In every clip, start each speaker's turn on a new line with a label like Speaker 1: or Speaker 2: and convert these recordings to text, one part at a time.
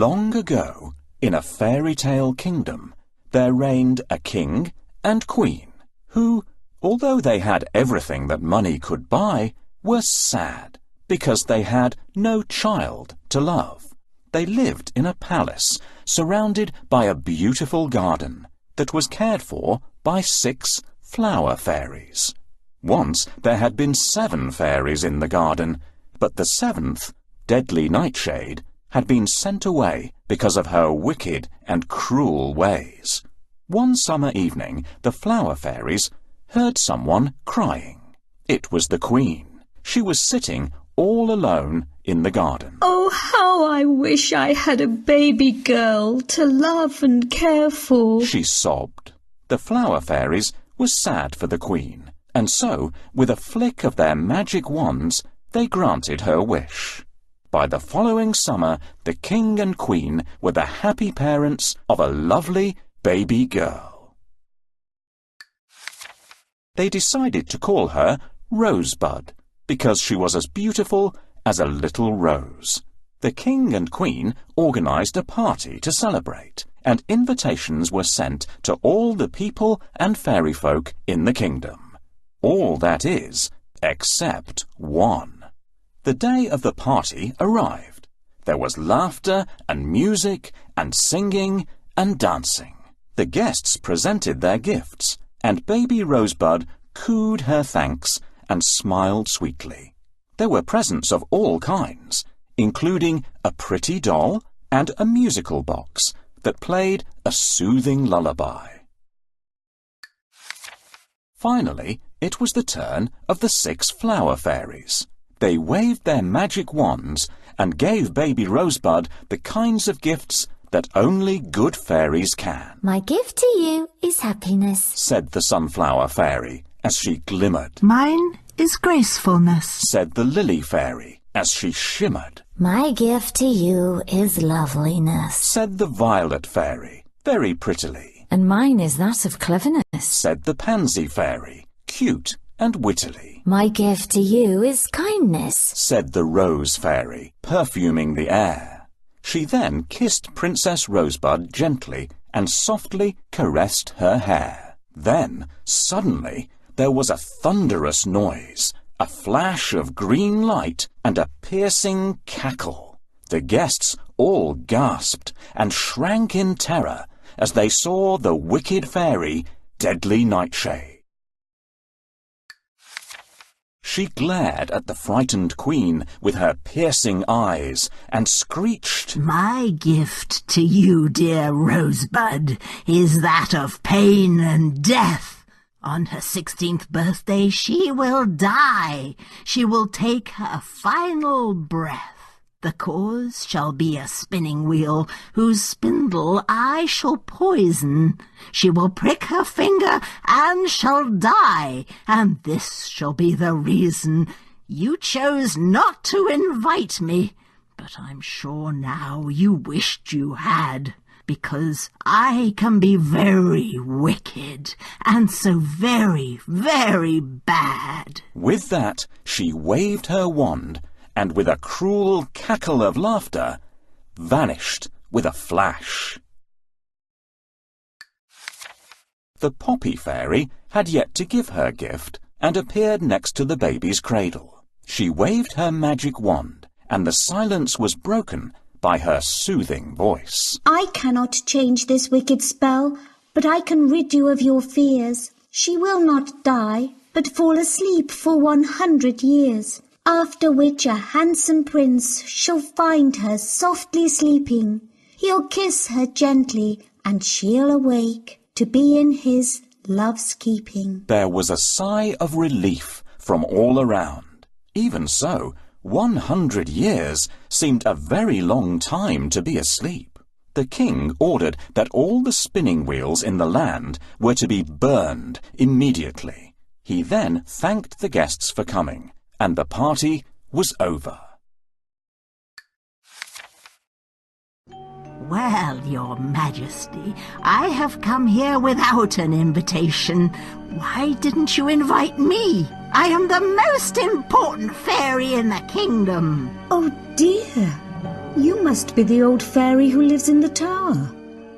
Speaker 1: Long ago, in a fairy tale kingdom, there reigned a king and queen who, although they had everything that money could buy, were sad because they had no child to love. They lived in a palace surrounded by a beautiful garden that was cared for by 6 flower fairies. Once there had been 7 fairies in the garden, but the 7th, Deadly Nightshade, had been sent away because of her wicked and cruel ways. One summer evening, the flower fairies heard someone crying. It was the Queen. She was sitting all alone in the garden.
Speaker 2: Oh, how I wish I had a baby girl to love and care for,
Speaker 1: she sobbed. The flower fairies were sad for the Queen, and so, with a flick of their magic wands, they granted her wish. By the following summer, the King and Queen were the happy parents of a lovely baby girl. They decided to call her Rosebud, because she was as beautiful as a little rose. The King and Queen organized a party to celebrate, and invitations were sent to all the people and fairy folk in the kingdom. All, that is, except one. The day of the party arrived. There was laughter and music and singing and dancing. The guests presented their gifts, and baby Rosebud cooed her thanks and smiled sweetly. There were presents of all kinds, including a pretty doll and a musical box that played a soothing lullaby. Finally, it was the turn of the 6 flower fairies. They waved their magic wands and gave baby Rosebud the kinds of gifts that only good fairies can.
Speaker 3: My gift to you is happiness,
Speaker 1: said the Sunflower Fairy as she glimmered.
Speaker 4: Mine is gracefulness,
Speaker 1: said the Lily Fairy as she shimmered.
Speaker 3: My gift to you is loveliness,
Speaker 1: said the Violet Fairy very prettily.
Speaker 3: And mine is that of cleverness,
Speaker 1: said the Pansy Fairy, cute and wittily.
Speaker 3: My gift to you is kindness,
Speaker 1: said the Rose Fairy, perfuming the air. She then kissed Princess Rosebud gently and softly caressed her hair. Then, suddenly, there was a thunderous noise, a flash of green light, and a piercing cackle. The guests all gasped and shrank in terror as they saw the wicked fairy, Deadly Nightshade. She glared at the frightened Queen with her piercing eyes and screeched,
Speaker 4: My gift to you, dear Rosebud, is that of pain and death. On her 16th birthday she will die. She will take her final breath. The cause shall be a spinning wheel, whose spindle I shall poison. She will prick her finger and shall die, and this shall be the reason. You chose not to invite me, but I'm sure now you wished you had, because I can be very wicked, and so very, very bad.
Speaker 1: With that, she waved her wand, and with a cruel cackle of laughter, vanished with a flash. The Poppy Fairy had yet to give her gift and appeared next to the baby's cradle. She waved her magic wand, and the silence was broken by her soothing voice.
Speaker 5: I cannot change this wicked spell, but I can rid you of your fears. She will not die, but fall asleep for 100 years. After which a handsome prince shall find her softly sleeping. He'll kiss her gently, and she'll awake to be in his love's keeping.
Speaker 1: There was a sigh of relief from all around. Even so, 100 years seemed a very long time to be asleep. The king ordered that all the spinning wheels in the land were to be burned immediately. He then thanked the guests for coming, and the party was over.
Speaker 4: Well, your majesty, I have come here without an invitation. Why didn't you invite me? I am the most important fairy in the kingdom.
Speaker 5: Oh dear,
Speaker 2: You must be the old fairy who lives in the tower.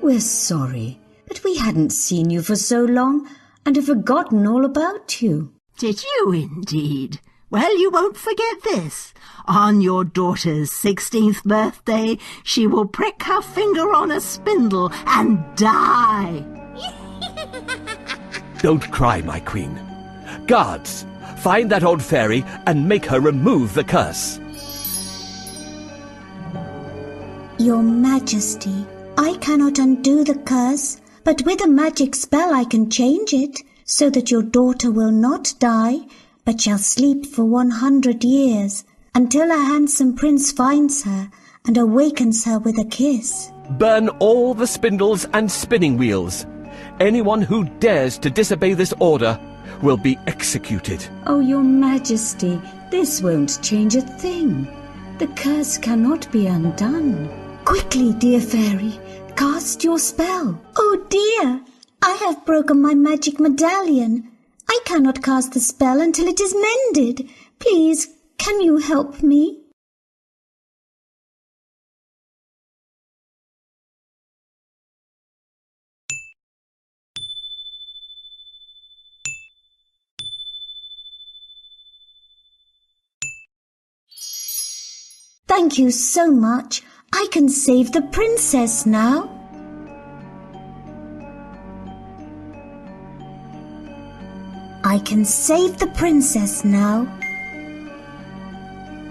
Speaker 2: We're sorry, but we hadn't seen you for so long and have forgotten all about you.
Speaker 4: Did you indeed? Well, you won't forget this. On your daughter's 16th birthday, she will prick her finger on a spindle and die.
Speaker 6: Don't cry, my queen. Guards, find that old fairy and make her remove the curse.
Speaker 5: Your Majesty, I cannot undo the curse, but with a magic spell I can change it, so that your daughter will not die, but shall sleep for 100 years, until a handsome prince finds her and awakens her with a kiss.
Speaker 6: Burn all the spindles and spinning wheels. Anyone who dares to disobey this order will be executed.
Speaker 2: Oh, your Majesty, this won't change a thing. The curse cannot be undone.
Speaker 5: Quickly, dear fairy, cast your spell. Oh dear, I have broken my magic medallion. I cannot cast the spell until it is mended. Please, can you help me? Thank you so much. I can save the princess now. I can save the princess now.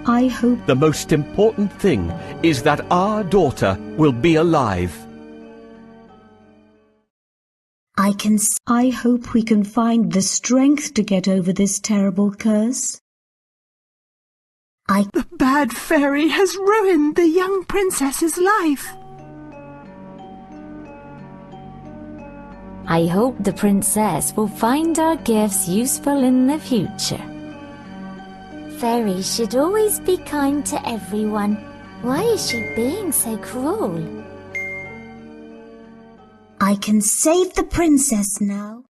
Speaker 2: I hope
Speaker 6: The most important thing is that our daughter will be alive.
Speaker 2: I hope we can find the strength to get over this terrible curse.
Speaker 4: The bad fairy has ruined the young princess's life.
Speaker 3: I hope the princess will find our gifts useful in the future. Fairies should always be kind to everyone. Why is she being so cruel?
Speaker 5: I can save the princess now.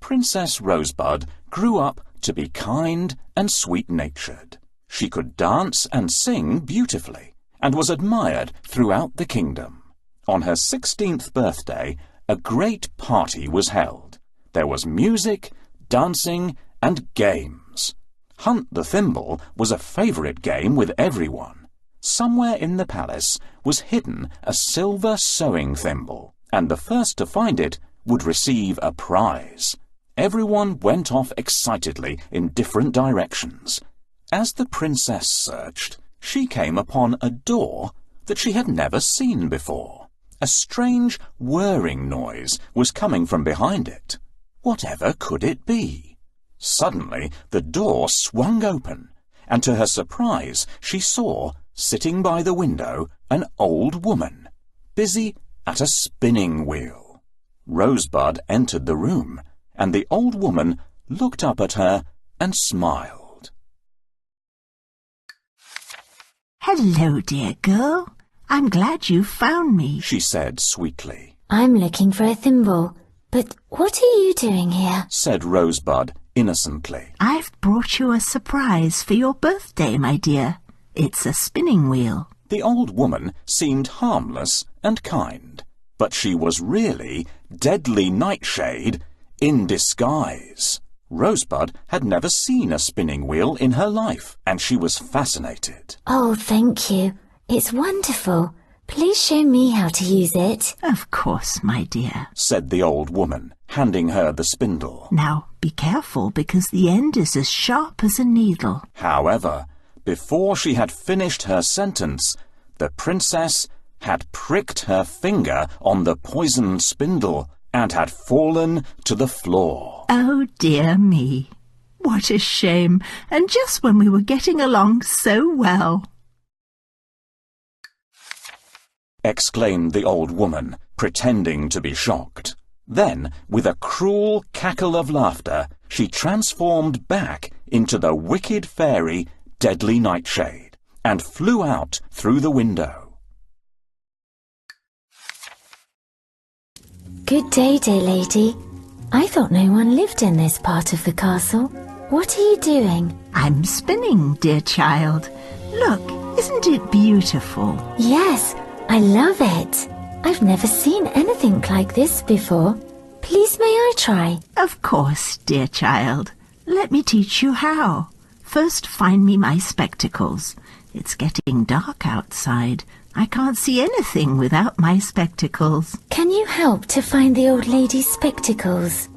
Speaker 1: Princess Rosebud grew up to be kind and sweet-natured. She could dance and sing beautifully and was admired throughout the kingdom. On her 16th birthday, a great party was held. There was music, dancing, and games. Hunt the Thimble was a favourite game with everyone. Somewhere in the palace was hidden a silver sewing thimble, and the first to find it would receive a prize. Everyone went off excitedly in different directions. As the princess searched, she came upon a door that she had never seen before. A strange whirring noise was coming from behind it. Whatever could it be? Suddenly the door swung open, and to her surprise she saw, sitting by the window, an old woman, busy at a spinning wheel. Rosebud entered the room, and the old woman looked up at her and smiled.
Speaker 4: Hello, dear girl. I'm glad you found me.
Speaker 1: She said sweetly.
Speaker 3: I'm looking for a thimble. But what are you doing here?
Speaker 1: Said Rosebud innocently.
Speaker 4: I've brought you a surprise for your birthday, my dear. It's a spinning wheel.
Speaker 1: The old woman seemed harmless and kind, but she was really Deadly Nightshade in disguise. Rosebud had never seen a spinning wheel in her life, and she was fascinated.
Speaker 3: Oh, thank you. It's wonderful. Please show me how to use it.
Speaker 4: Of course, my dear,
Speaker 1: said the old woman, handing her the spindle.
Speaker 4: Now, be careful, because the end is as sharp as a needle.
Speaker 1: However, before she had finished her sentence, the princess had pricked her finger on the poisoned spindle and had fallen to the floor.
Speaker 4: Oh, dear me. What a shame, and just when we were getting along so well.
Speaker 1: Exclaimed the old woman, pretending to be shocked. Then, with a cruel cackle of laughter, she transformed back into the wicked fairy Deadly Nightshade and flew out through the window.
Speaker 3: Good day, dear lady. I thought no one lived in this part of the castle. What are you doing?
Speaker 4: I'm spinning, dear child. Look, isn't it beautiful?
Speaker 3: Yes, I love it. I've never seen anything like this before. Please may I try?
Speaker 4: Of course, dear child. Let me teach you how. First, find me my spectacles. It's getting dark outside. I can't see anything without my spectacles.
Speaker 3: Can you help to find the old lady's spectacles?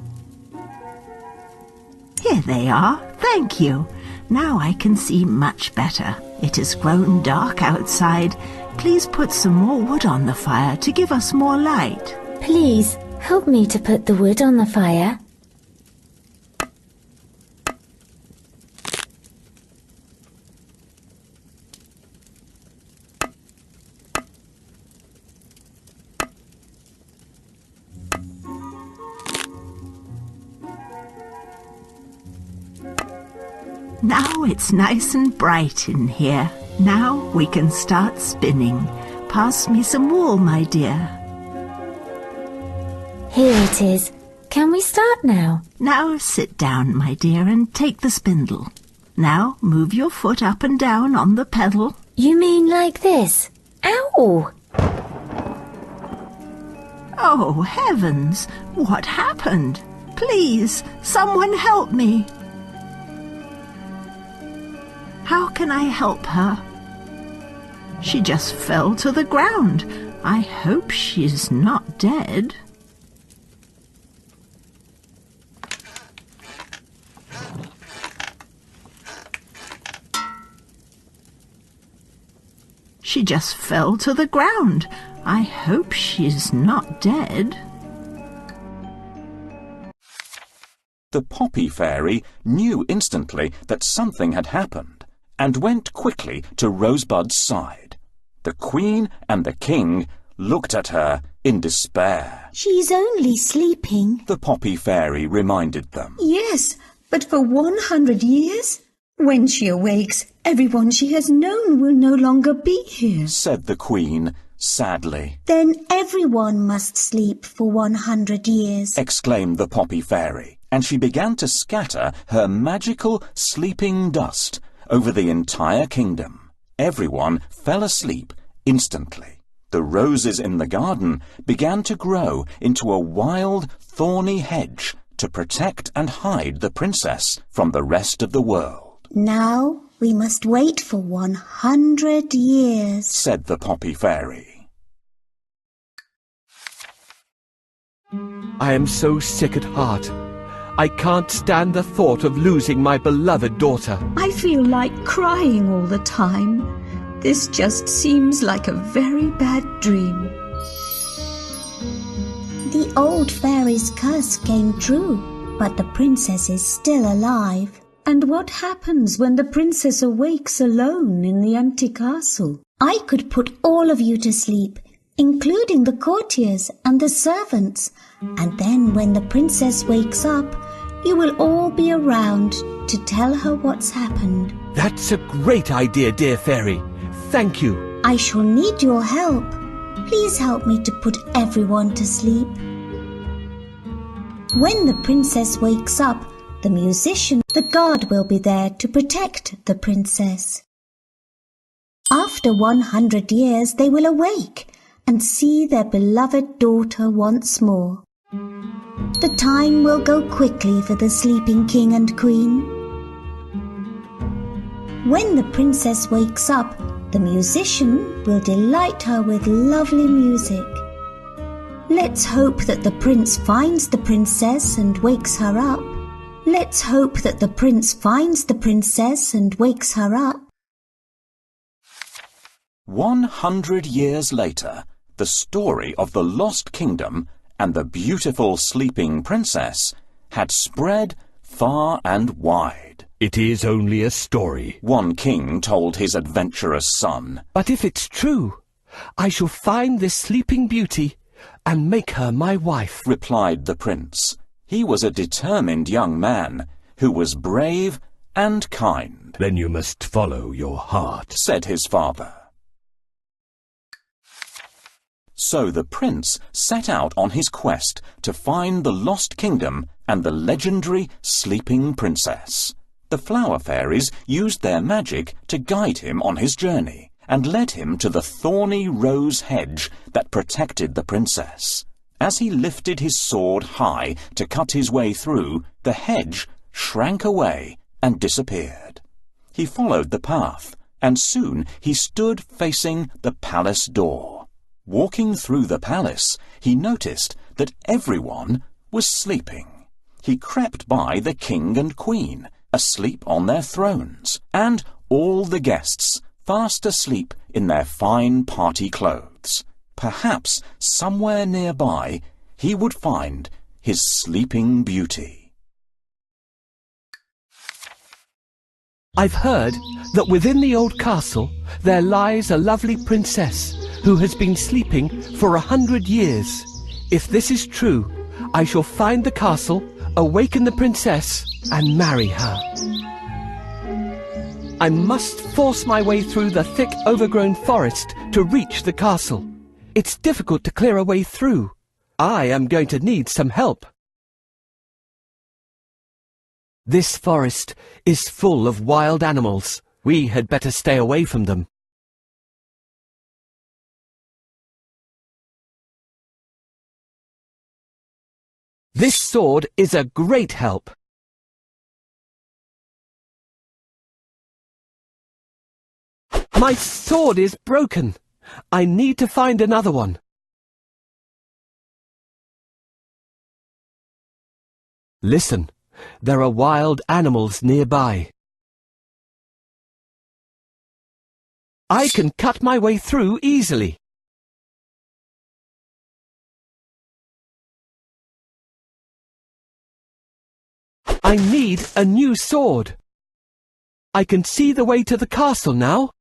Speaker 4: Here they are. Thank you. Now I can see much better. It has grown dark outside. Please put some more wood on the fire to give us more light.
Speaker 3: Please, help me to put the wood on the fire.
Speaker 4: Now it's nice and bright in here. Now we can start spinning. Pass me some wool, my dear.
Speaker 3: Here it is. Can we start now?
Speaker 4: Now sit down, my dear, and take the spindle. Now move your foot up and down on the pedal.
Speaker 3: You mean like this? Ow!
Speaker 4: Oh, heavens! What happened? Please, someone help me. How can I help her? She just fell to the ground. I hope she's not dead. She just fell to the ground. I hope she's not dead.
Speaker 1: The Poppy Fairy knew instantly that something had happened and went quickly to Rosebud's side. The Queen and the King looked at her in despair.
Speaker 2: She's only sleeping.
Speaker 1: The Poppy Fairy reminded them.
Speaker 2: Yes, but for 100 years? When she awakes, everyone she has known will no longer be here,
Speaker 1: said the Queen sadly.
Speaker 5: Then everyone must sleep for 100 years,
Speaker 1: Exclaimed the Poppy Fairy, and she began to scatter her magical sleeping dust over the entire kingdom. Everyone fell asleep instantly. The roses in the garden began to grow into a wild, thorny hedge to protect and hide the princess from the rest of the world.
Speaker 5: Now we must wait for 100 years,
Speaker 1: said the Poppy Fairy.
Speaker 6: I am so sick at heart. I can't stand the thought of losing my beloved daughter.
Speaker 2: I feel like crying all the time. This just seems like a very bad dream.
Speaker 5: The old fairy's curse came true, but the princess is still alive.
Speaker 2: And what happens when the princess awakes alone in the empty castle?
Speaker 5: I could put all of you to sleep, including the courtiers and the servants, and then when the princess wakes up, you will all be around to tell her what's happened.
Speaker 6: That's a great idea, dear fairy. Thank you.
Speaker 5: I shall need your help. Please help me to put everyone to sleep. When the princess wakes up, the musician, the guard will be there to protect the princess. After 100 years, they will awake and see their beloved daughter once more. The time will go quickly for the sleeping king and queen. When the princess wakes up, the musician will delight her with lovely music. Let's hope that the prince finds the princess and wakes her up. Let's hope that the prince finds the princess and wakes her up.
Speaker 1: 100 years later, the story of the lost kingdom and the beautiful sleeping princess had spread far and wide.
Speaker 6: It is only a story,
Speaker 1: One king told his adventurous son.
Speaker 6: but if it's true, I shall find this sleeping beauty and make her my wife,"
Speaker 1: replied the prince. He was a determined young man who was brave and kind.
Speaker 6: "Then you must follow your heart,"
Speaker 1: said his father. So the prince set out on his quest to find the lost kingdom and the legendary sleeping princess. The flower fairies used their magic to guide him on his journey and led him to the thorny rose hedge that protected the princess. As he lifted his sword high to cut his way through, the hedge shrank away and disappeared. He followed the path, and soon he stood facing the palace door. Walking through the palace, he noticed that everyone was sleeping. He crept by the king and queen, asleep on their thrones, and all the guests fast asleep in their fine party clothes. Perhaps somewhere nearby he would find his sleeping beauty.
Speaker 6: "I've heard that within the old castle there lies a lovely princess who has been sleeping for 100 years. If this is true, I shall find the castle, awaken the princess, and marry her. I must force my way through the thick overgrown forest to reach the castle. It's difficult to clear a way through. I am going to need some help. This forest is full of wild animals. We had better stay away from them." This sword is a great help. My sword is broken. I need to find another one. Listen, there are wild animals nearby. I can cut my way through easily. I need a new sword. I can see the way to the castle now.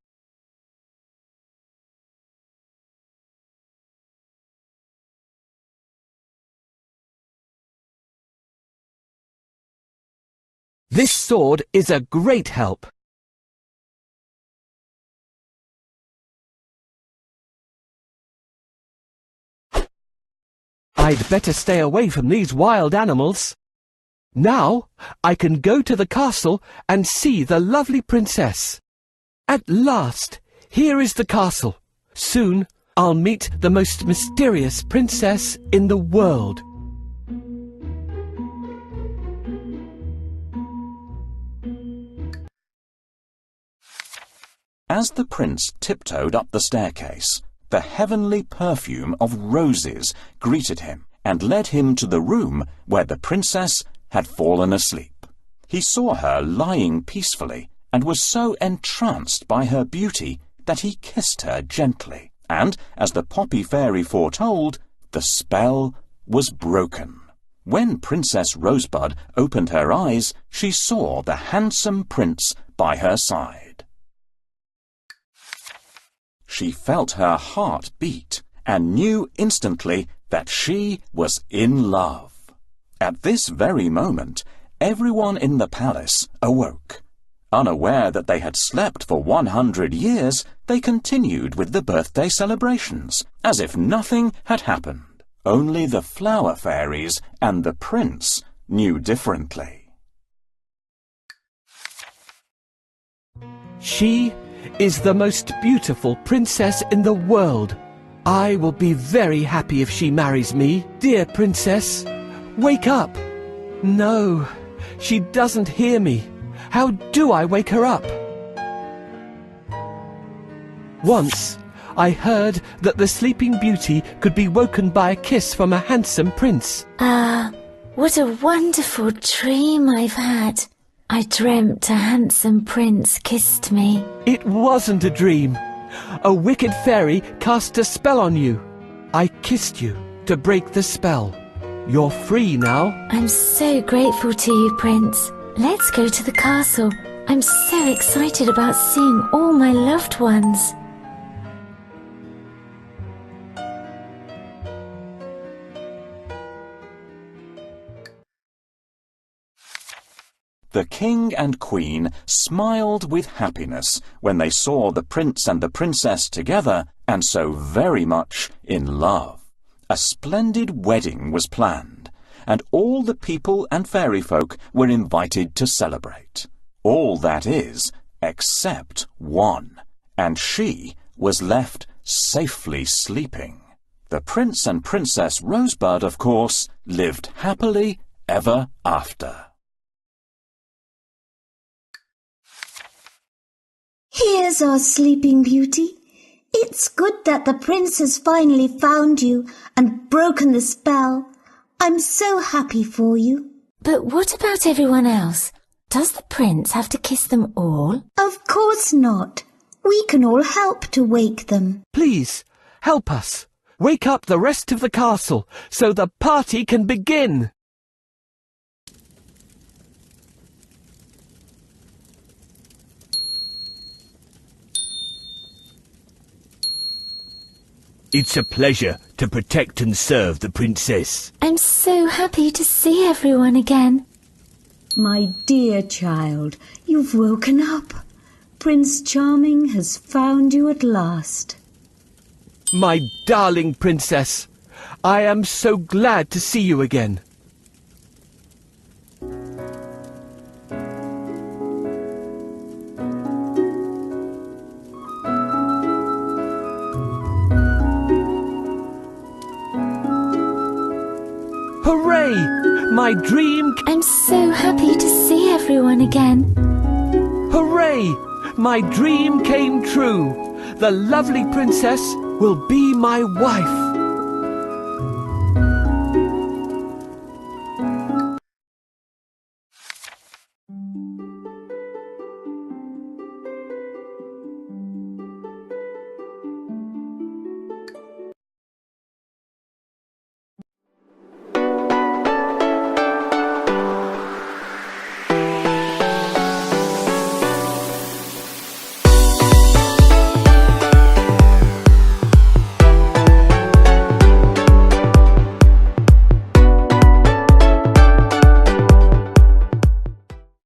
Speaker 6: This sword is a great help. I'd better stay away from these wild animals. Now I can go to the castle and see the lovely princess. At last, here is the castle. Soon I'll meet the most mysterious princess in the world.
Speaker 1: As the prince tiptoed up the staircase, the heavenly perfume of roses greeted him and led him to the room where the princess had fallen asleep. He saw her lying peacefully and was so entranced by her beauty that he kissed her gently, and, as the poppy fairy foretold, the spell was broken. When Princess Rosebud opened her eyes, she saw the handsome prince by her side. She felt her heart beat and knew instantly that she was in love. At this very moment, everyone in the palace awoke. Unaware that they had slept for 100 years, they continued with the birthday celebrations, as if nothing had happened. Only the flower fairies and the prince knew differently.
Speaker 6: She is the most beautiful princess in the world. I will be very happy if she marries me. Dear princess, wake up. No, she doesn't hear me. How do I wake her up? Once, I heard that the Sleeping Beauty could be woken by a kiss from a handsome prince.
Speaker 3: What a wonderful dream I've had. I dreamt a handsome prince kissed me.
Speaker 6: It wasn't a dream. A wicked fairy cast a spell on you. I kissed you to break the spell. You're free now.
Speaker 3: I'm so grateful to you, Prince. Let's go to the castle. I'm so excited about seeing all my loved ones.
Speaker 1: The king and queen smiled with happiness when they saw the prince and the princess together and so very much in love. A splendid wedding was planned, and all the people and fairy folk were invited to celebrate. All, that is, except one, and she was left safely sleeping. The Prince and Princess Rosebud, of course, lived happily ever after.
Speaker 5: Here's our Sleeping Beauty. It's good that the prince has finally found you and broken the spell. I'm so happy for you.
Speaker 3: But what about everyone else? Does the prince have to kiss them all?
Speaker 5: Of course not. We can all help to wake them.
Speaker 6: Please, help us. Wake up the rest of the castle so the party can begin.
Speaker 7: It's a pleasure to protect and serve the princess.
Speaker 3: I'm so happy to see everyone again.
Speaker 2: My dear child, you've woken up. Prince Charming has found you at last.
Speaker 6: My darling princess, I am so glad to see you again. Hooray! My dream...
Speaker 3: I'm so happy to see everyone again.
Speaker 6: Hooray! My dream came true. The lovely princess will be my wife.